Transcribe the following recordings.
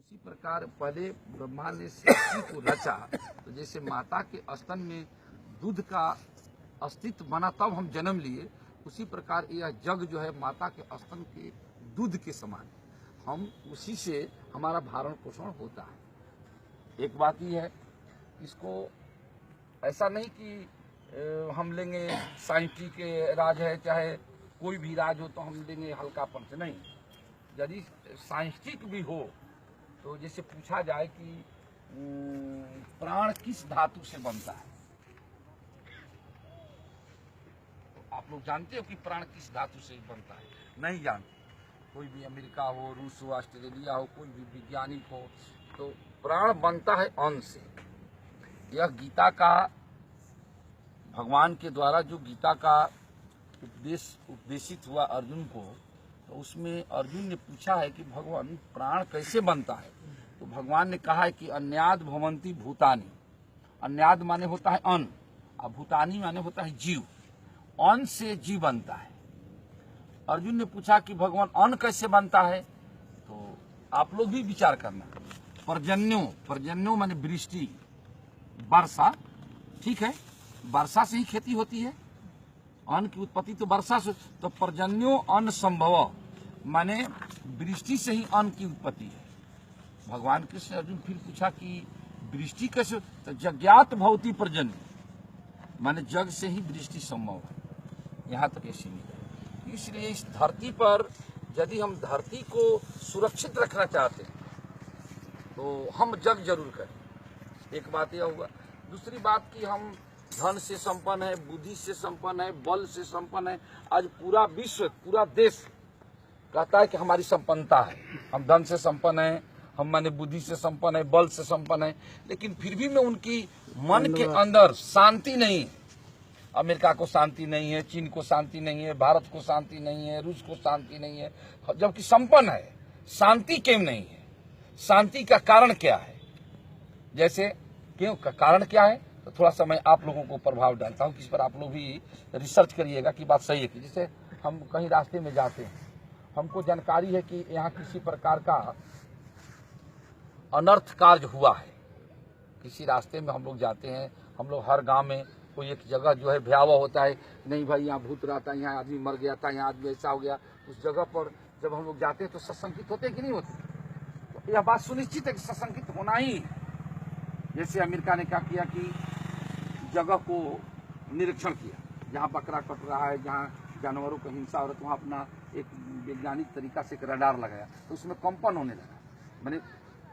उसी प्रकार पहले ब्रह्मा ने सृष्टि को रचा, तो जैसे माता के स्तन में दूध का अस्तित्व बना तब हम जन्म लिए, उसी प्रकार यह जग जो है माता के स्तन के दूध के समान, हम उसी से हमारा भरण पोषण होता है। एक बात ही है, इसको ऐसा नहीं कि हम लेंगे साइंटिफिक के राज है, चाहे कोई भी राज हो तो हम लेंगे हल्कापन से, नहीं। यदि साइंटिफिक भी हो तो जैसे पूछा जाए कि प्राण किस धातु से बनता है, तो आप लोग जानते हो कि प्राण किस धातु से बनता है? नहीं जानते। कोई भी अमेरिका हो, रूस हो, ऑस्ट्रेलिया हो, कोई भी वैज्ञानिक हो, तो प्राण बनता है अन्न से। यह गीता का, भगवान के द्वारा जो गीता का उपदेशित हुआ अर्जुन को, तो उसमें अर्जुन ने पूछा है कि भगवान प्राण कैसे बनता है, तो भगवान ने कहा है कि अन्याद भवन्ति भूतानि। अन्याद माने होता है अन्न, और भूतानि माने होता है जीव। अन्न से जीव बनता है। अर्जुन ने पूछा कि भगवान अन्न कैसे बनता है, तो आप लोग भी विचार करना। पर्जन्यो माने वृष्टि, वर्षा, ठीक है, वर्षा से ही खेती होती है, अन्न की उत्पत्ति तो वर्षा से। तो पर्जन्यो अन्न संभव माने वृष्टि से ही अन्न की उत्पत्ति है। भगवान कृष्ण अर्जुन फिर पूछा कि वृष्टि कैसे, तो जज्ञात भवति पर्जन्य माने जग से ही वृष्टि संभव है। यहाँ तक ये सीमित है। इसलिए इस धरती पर यदि हम धरती को सुरक्षित रखना चाहते हैं तो हम जग जरूर करें। एक बात यह हुआ। दूसरी बात कि हम धन से संपन्न है, बुद्धि से संपन्न है, बल से संपन्न है। आज पूरा विश्व, पूरा देश कहता है कि हमारी संपन्नता है, हम धन से संपन्न है, हम माने बुद्धि से संपन्न है, बल से संपन्न है, लेकिन फिर भी में उनकी मन के अंदर शांति नहीं है। अमेरिका को शांति नहीं है, चीन को शांति नहीं है, भारत को शांति नहीं है, रूस को शांति नहीं है, जबकि संपन्न है। शांति क्यों नहीं है? शांति का कारण क्या है? जैसे क्यों का कारण क्या है, तो थोड़ा सा मैं आप लोगों को प्रभाव डालता हूँ, किस पर आप लोग भी रिसर्च करिएगा कि बात सही है कि जैसे हम कहीं रास्ते में जाते हैं, हमको जानकारी है कि यहाँ किसी प्रकार का अनर्थ कार्य हुआ है, किसी रास्ते में हम लोग जाते हैं, हम लोग हर गांव में कोई एक जगह जो है भयावह होता है, नहीं भाई यहाँ भूत रहता है, यहाँ आदमी मर गया था, यहाँ आदमी ऐसा हो गया, उस जगह पर जब हम लोग जाते हैं तो सशंकित होते कि नहीं होते? तो यह बात सुनिश्चित है कि सशंकित होना ही। जैसे अमेरिका ने क्या किया कि जगह को निरीक्षण किया, जहाँ बकरा कट रहा है, जहाँ जानवरों को हिंसा हो रही है, वहाँ अपना एक वैज्ञानिक तरीका से एक रडार लगाया, तो उसमें कंपन होने लगा, मैंने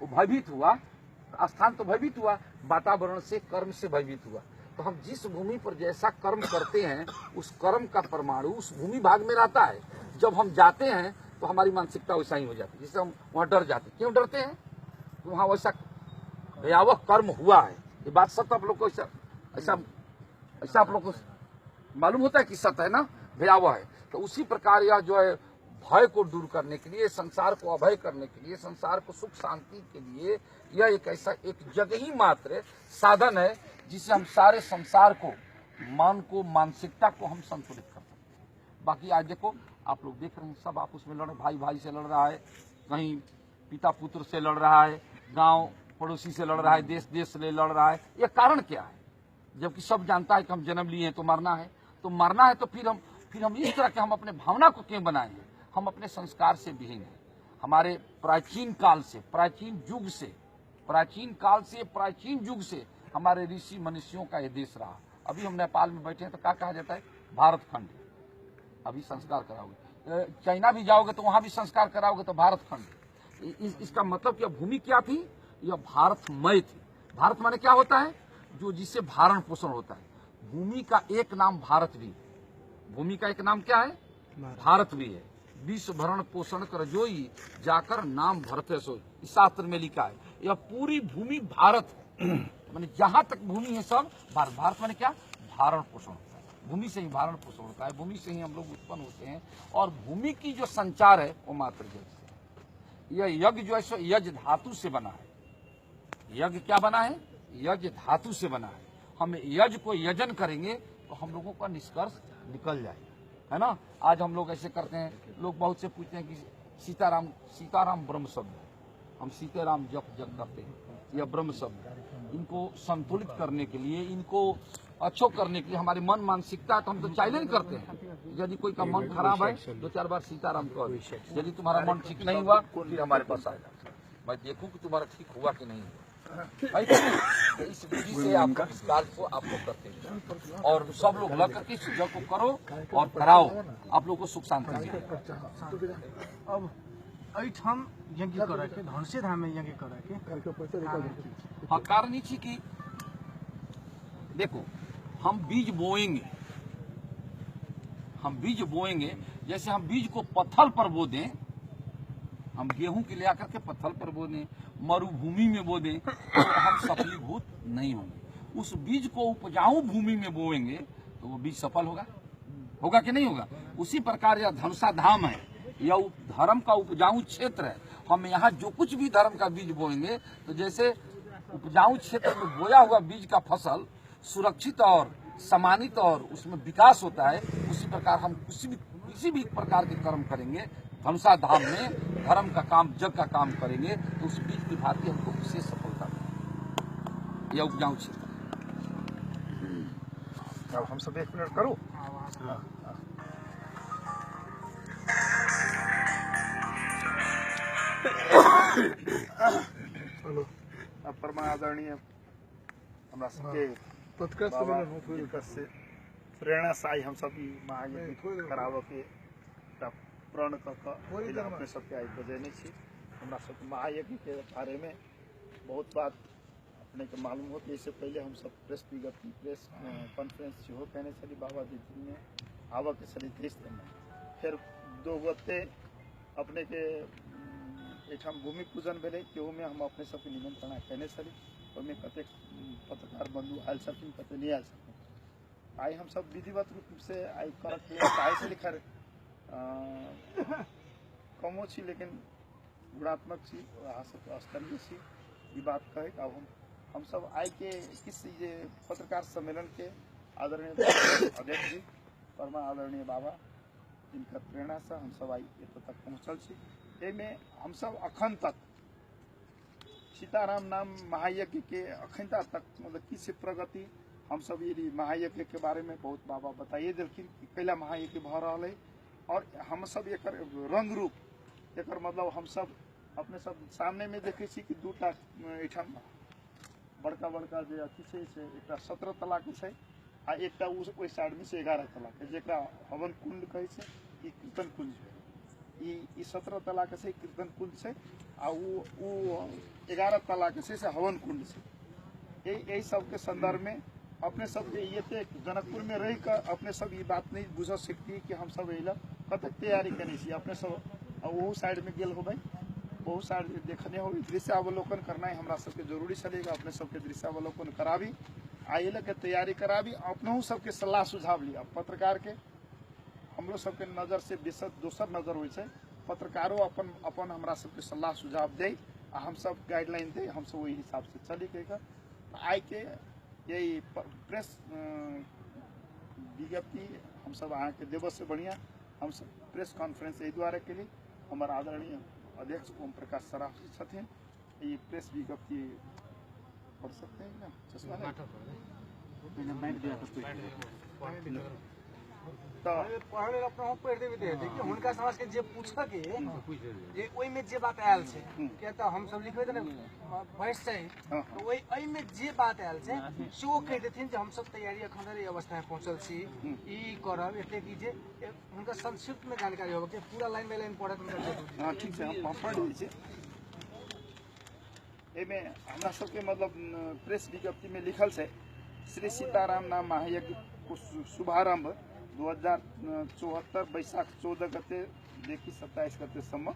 वो भयभीत हुआ। स्थान तो भयभीत हुआ, वातावरण से, कर्म से भयभीत हुआ। तो हम जिस भूमि पर जैसा कर्म करते हैं उस कर्म का परमाणु उस भूमि भाग में रहता है। जब हम जाते हैं तो हमारी मानसिकता वैसा ही हो जाती है, जिससे हम वहाँ डर जाते हैं। क्यों डरते हैं? तो वहाँ वैसा भयावह कर्म हुआ है। ये बात सत्य आप लोग को ऐसा आप लोग को मालूम होता है कि सत्य है ना, भयावह है। तो उसी प्रकार यह जो है भय को दूर करने के लिए, संसार को अभय करने के लिए, संसार को सुख शांति के लिए, यह एक ऐसा एक जग ही मात्र साधन है जिससे हम सारे संसार को, मन को, मानसिकता को हम संतुलित कर सकते हैं। बाकी आज देखो आप लोग देख रहे हैं, सब आपस में लड़, भाई भाई से लड़ रहा है, कहीं पिता पुत्र से लड़ रहा है, गांव पड़ोसी से लड़ रहा है, देश देश से लड़ रहा है। यह कारण क्या है? जबकि सब जानता है कि हम जन्म लिए हैं तो मरना है, तो मरना है, तो फिर हम इस तरह के हम अपने भावना को क्यों बनाएंगे? हम अपने संस्कार से विहीन हैं। हमारे प्राचीन काल से, प्राचीन युग से, प्राचीन काल से, प्राचीन युग से हमारे ऋषि मनुष्यों का ये देश रहा। अभी हम नेपाल में बैठे हैं तो क्या कहा जाता है? भारत खंड। अभी संस्कार कराओगे, चाइना भी जाओगे तो वहां भी संस्कार कराओगे तो भारत खंड। इसका मतलब कि भूमि क्या थी? यह भारतमय थी। भारत माने क्या होता है? जो जिससे भरण पोषण होता है। भूमि का एक नाम भारत भी है। भूमि का एक नाम क्या है? भारत भी है। विश्व भरण पोषण कर जोई, जाकर नाम भरते सोई, इस शास्त्र में लिखा है। यह पूरी भूमि भारत है। माने जहां तक भूमि है सब भारत। भारत माने क्या? भरण पोषण होता है। भूमि से ही भरण पोषण होता है, भूमि से ही हम लोग उत्पन्न होते हैं। और भूमि की जो संचार है वो मात्र जल से। यह यज्ञ जो है यज्ञ धातु से बना है। यज्ञ क्या बना है? यज्ञ धातु से बना है। हम यज्ञ को यजन करेंगे तो हम लोगों का निष्कर्ष निकल जाएगा, है ना। आज हम लोग ऐसे करते हैं, लोग बहुत से पूछते हैं कि सीताराम ब्रह्म शब्द है। हम सीताराम जप करते हैं या ब्रह्म शब्द, इनको संतुलित करने के लिए, इनको अच्छो करने के लिए हमारी मन मानसिकता तो हम तो चैलेंज करते हैं। यदि कोई का मन खराब है 2-4 बार सीताराम कहो, यदि तुम्हारा मन ठीक नहीं हुआ फिर हमारे पास आएगा, मैं देखूं कि तुम्हारा ठीक हुआ कि नहीं हुआ। तो इस विधि से आप इस कार्य को आप लोग करते हैं और सब लोग लग करके इस जग को करो और कराओ, आप लोग को सुख शांति मिले। अब एठाम यज्ञ करे के धनसे धाम में यज्ञ करे के हाँ कारण ई कि देखो हम बीज बोएंगे, जैसे हम बीज को पत्थर पर बो दें, हम गेहूं के ले आकर के पत्थर पर बो दें, मरुभूमि में बो दें, तो हम सफलीभूत नहीं होंगे। उस बीज को उपजाऊ भूमि में बोएंगे तो वो बीज सफल होगा कि नहीं होगा। उसी प्रकार यह धनुषा धाम है, यह धर्म का उपजाऊ क्षेत्र है। हम यहाँ जो कुछ भी धर्म का बीज बोएंगे तो जैसे उपजाऊ क्षेत्र में बोया हुआ बीज का फसल सुरक्षित और सम्मानित और उसमें विकास होता है, उसी प्रकार हम किसी भी प्रकार के कर्म करेंगे धनुषा धाम में, धर्म का काम, जग का काम करेंगे तो उस बीज की भांति हमको विशेष सफलता मिलेगी। यह उपजाऊ क्षेत्र। अब हम सब 1 मिनट करो। हेलो परम आदरणीय हमरा सबके से प्रेरणा से आई हम सब महायज्ञ कराबऽ के प्रण अपने सबके आई बजेने छी। हमरा सब महायज्ञ के बारे में बहुत बात अपने के मालूम हो कि इससे पहले हम सब प्रेस विज्ञप्ति प्रेस कॉन्फ्रेंस सेहो कहने छली बाबा जी में आबऽ के छली देश में। फिर 2 गोटे अपने के एठाम भूमि पूजन भेले में हम अपने सबके निमंत्रणा कहने छली, ओहिमे कतेक पत्रकार बंधु आयल छथिन, कते नहीं आयल छथिन। आई हम सब विधिवत रूप से आई करक चाहे से लिखर कमो छी लेकिन गुणात्मक छी, अहाँ सब स्तरीय छी, ये बात कहे। अब हम सब आई के किस ये पत्रकार सम्मेलन के आदरणीय अध्यक्ष जी परमा आदरणीय बाबा जिनका प्रेरणा से हम सब आई एत तक पहुँचल छी। में हम सब अखन तक सीताराम नाम महायज्ञ के अखनता तक मतलब किस प्रगति हम सब ये महायज्ञ के बारे में बहुत बाबा बताइए दिलखिन कि कैला महायज्ञ भ रहा है और हम सब एक रंग रूप एक मतलब हम सब अपने सब सामने में देखे छी कि 2टा एठाम बड़का बड़का जो अथी से एक 17 तला के छै आ एकटा ओहि साइड में से 11 तला के जेकरा हवन कुंड कहे छै, ई कीर्तन कुंज ई 17 तला के से कीर्तन कुंज से आ वो 11 तला के से हवन कुंड से। यही सब के संदर्भ में अपने सब ये जनकपुर में रह कर अपने सब ये बात नहीं बुझ सकती कि हम सब अल कतक तैयारी करने छी। अपने सब वो साइड में गेल होबै, वो साइड देखने हो, दृश्यावलोकन करना हमरा सबके जरूरी चलेगा। अपने सबके दृश्यावलोकन कराबी, आइल के तैयारी कराबी, अपनों सबके सलाह सुझाव लिया। पत्रकार के हमरो सबके नजर से बेसत दोसर नजर हो, पत्रकारों अपन हमरा सबके सलाह सुझाव दे आ हम सब गाइडलाइन दे, हम सब वही हिसाब से चली कहकर आई के यही प्रेस विज्ञप्ति हम सब अहाँ के देव से बढ़िया हम सब प्रेस कॉन्फ्रेंस यही द्वारा के लिए हमारा आदरणीय अध्यक्ष ओम प्रकाश सराफ जी छथिन। ये प्रेस विज्ञप्ति पढ़ सकते हैं ना चश्मा तो पढ़े अपना पढ़ देबे दे देखिए हुनका समाज के जे पूछा के जे ओइ में जे बात आयल छै के त हम सब लिखबे त वॉइस छै तो ओइ एइ में जे बात आयल छै से ओ कह देथिन जे हम सब तैयारी अखन रे अवस्था में पहुंचल छी, ई करब एते की जे हुनका संक्षिप्त में जानकारी होबे के पूरा लाइन बाय लाइन पढ़त हुनका जरूरी। हां ठीक छै, हम पढ़ लै छी। एमे हमरा सब के मतलब प्रेस विज्ञप्ति में लिखल छै श्री सीताराम नाम महायज्ञ को शुभारंभ 2074 बैसाख 14 गते देखी 27 गते सम्म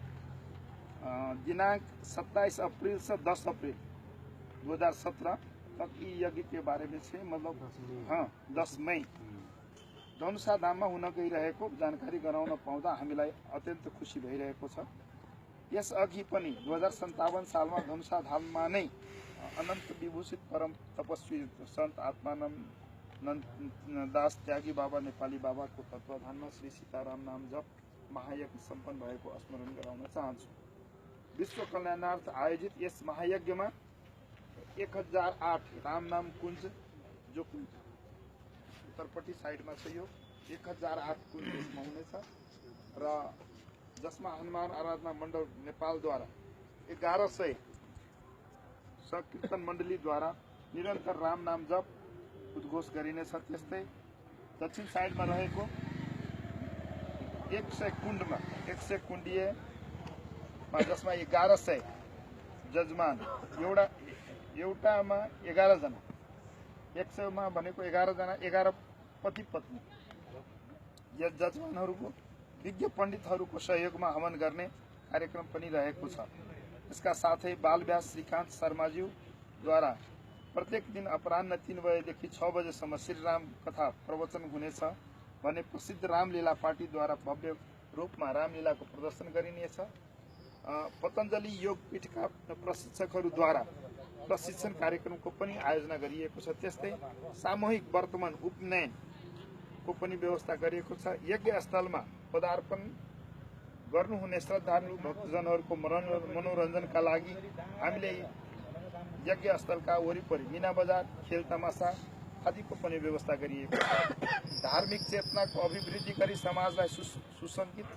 दिनांक 27 अप्रैल से 10 अप्रैल 2017 तक ई यज्ञ के बारे में छे। मतलब हाँ 10 मई धनुषा धाम में हुन गइरहेको जानकारी गराउन पाउँदा हामीलाई अत्यन्त खुसी भइरहेको छ। यस अघि पनि 2057 सालमा धनुषा धाममा नै अनंत विभूषित परम तपस्वी संत आत्मानंद दास त्यागी बाबा नेपाली बाबा को तत्वाधान में श्री सीताराम नाम जप महायज्ञ सम्पन्न भएको स्मरण गराउन चाहन्छु। विश्व कल्याणार्थ आयोजित यस महायज्ञमा 1008 राम नाम कुञ्ज जो कुञ्ज उत्तरपट्टि साइडमा छ यो 1008 कुञ्ज यसमा हुनेछ र जसमा हनुमान आराधना मण्डल नेपालद्वारा 1100 संकीर्तन मण्डलीद्वारा निरन्तर राम नाम जप उद्घोष गरिनेछ। त्यस्तै दक्षिण साइडमा रहेको 100 कुण्डमा 100 कुण्डीय जसमा 1100 जजमान एउटामा 11 जना 100 मा भनेको 11 जना 11 पति पत्नी यस जजमानहरूको विज्ञ पण्डितहरूको सहयोगमा हवन गर्ने कार्यक्रम पनि रहेको छ। यसका साथै बालव्यास श्रीकान्त शर्माज्यूद्वारा प्रत्येक दिन अपराह्न 3 बजेदेखि 6 बजेसम्म श्रीराम कथा प्रवचन हुनेछ भने प्रसिद्ध रामलीला पार्टीद्वारा भव्य रूपमा रामलीलाको प्रदर्शन गरिनेछ। पतञ्जलि योगपीठका प्रशिक्षकहरूद्वारा प्रशिक्षण कार्यक्रमको पनि आयोजना गरिएको छ। त्यस्तै सामूहिक वर्तमान उपनयनको पनि व्यवस्था गरिएको छ। यज्ञ स्थलमा पदार्पण गर्नुहुने श्रद्धालु भक्तजनहरूको मनोरञ्जनका लागि हामीले यज्ञ स्थलका वरिपरि मीना बजार खेल तमासा आदिको पनि व्यवस्था गरिएको छ। धार्मिक चेतनाको अभिवृद्धि गरी समाजलाई सुसंगठित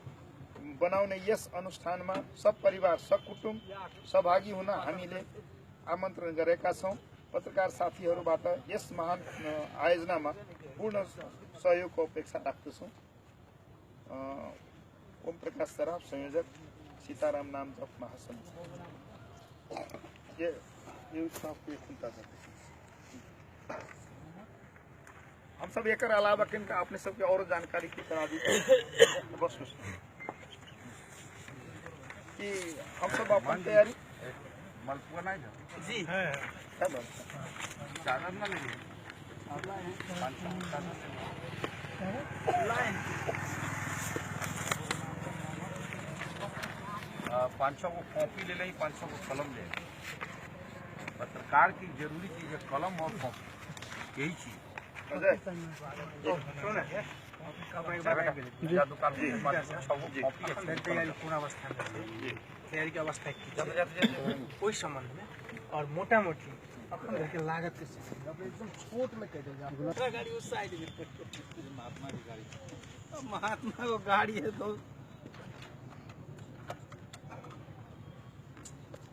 बनाउने यस अनुष्ठानमा सब परिवार सकुटुम्ब सहभागी हुन हामीले आमन्त्रण गरेका छौं। पत्रकार साथीहरूबाट यस महान आयोजनामा पूर्ण सहयोगको अपेक्षा राख्दछौं। ओम प्रकाश सराफ संयोजक सीताराम नाम जप महासंघ। ये हम सब एक अलावा किनका अपने सबके और जानकारी की करा दी बस कि हम सब अपन तैयारी मलपुआ नहीं था जी है बस चादर ना ले लाइन 500 को कॉपी ले लें 500 को कलम ले। पत्रकार की जरूरी चीज है कलम और कॉपी, यही चीज। अजय सुन दुकान में 500 को कॉपी तैयारी पूर्ण अवस्था में तैयारी की अवस्था की कोई संबंध में और मोटा मोटी अपन घर के लागत के अब एकदम छोट में कह देगा गाड़ी उस साइड में महात्मा की गाड़ी महात्मा को गाड़ी है तो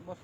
बस